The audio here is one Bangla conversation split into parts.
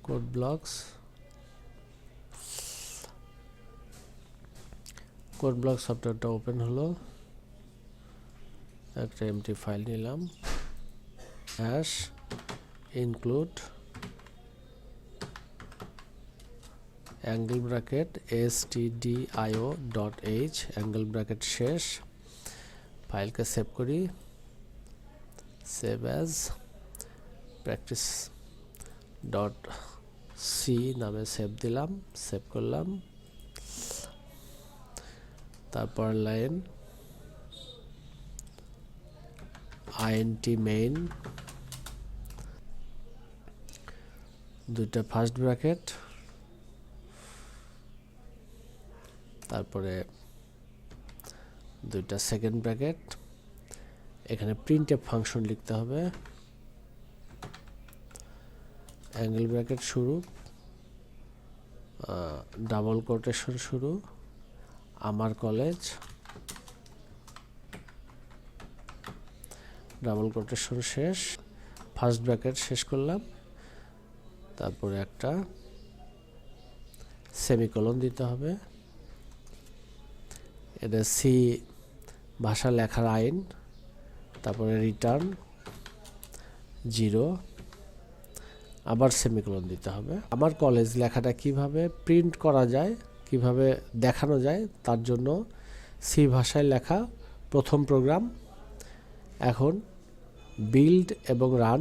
কোড ব্লকস সফটওয়্যারটা ওপেন হলো, একটা এমটি ফাইল নিলাম, hash include angle bracket stdio.h angle bracket শেষ। ফাইলকে সেভ করি, সেভ অ্যাজ practice.c নামে সেভ দিলাম, সেভ করলাম। তারপর লাইন int main, দুইটা ফার্স্ট ব্র্যাকেট, তারপরে দুইটা সেকেন্ড ব্র্যাকেট। এখানে printf ফাংশন লিখতে হবে, অ্যাঙ্গেল ব্র্যাকেট শুরু, ডাবল কোটেশন শুরু, আমার কলেজ, ডাবল কোটেশন শেষ, ফার্স্ট ব্র্যাকেট শেষ করলাম। তারপরে একটা সেমিকোলন দিতে হবে। এটা সি ভাষা লেখার আইন। তারপরে রিটার্ন 0, আবার সেমিকোলন দিতে হবে। আমার কলেজ লেখাটা কিভাবে প্রিন্ট করা যায়, কিভাবে দেখানো যায়, তার জন্য সি ভাষায় লেখা প্রথম প্রোগ্রাম। এখন বিল্ড এবং রান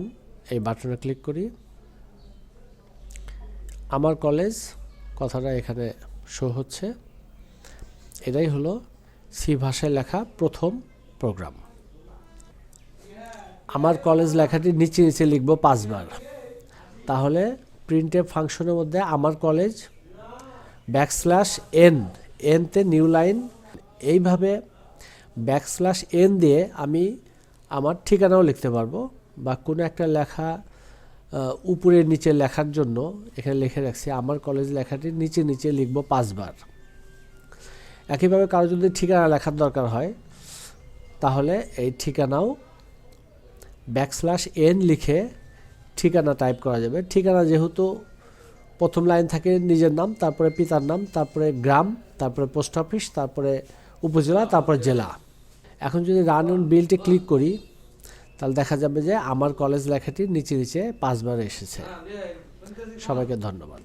এই বাটনে ক্লিক করি। আমার কলেজ কথাটা এখানে শো হচ্ছে। এটাই হলো সি ভাষায় লেখা প্রথম প্রোগ্রাম। আমার কলেজ লেখাটি নিচে নিচে লিখব 5 বার। তাহলে প্রিন্টএফ ফাংশনের মধ্যে আমার কলেজ \n তে নিউ লাইন, এইভাবে \n দিয়ে আমি আমার ঠিকানাও লিখতে পারবো, বা কোনো একটা লেখা উপরে নিচে লেখার জন্য এখানে লিখে রাখছি আমার কলেজ লেখাটি নিচে নিচে লিখব 5 বার। একইভাবে কারো যদি ঠিকানা লেখার দরকার হয় তাহলে এই ঠিকানাও \n লিখে ঠিকানা টাইপ করা যাবে। ঠিকানা যেহেতু প্রথম লাইন থাকে নিজের নাম, তারপরে পিতার নাম, তারপরে গ্রাম, তারপরে পোস্ট অফিস, তারপরে উপজেলা, তারপরে জেলা। এখন যদি রান অন বিল্ডে ক্লিক করি তাহলে দেখা যাবে যে আমার কলেজ লেখাটি নিচে নিচে 5 বার এসেছে। সবাইকে ধন্যবাদ।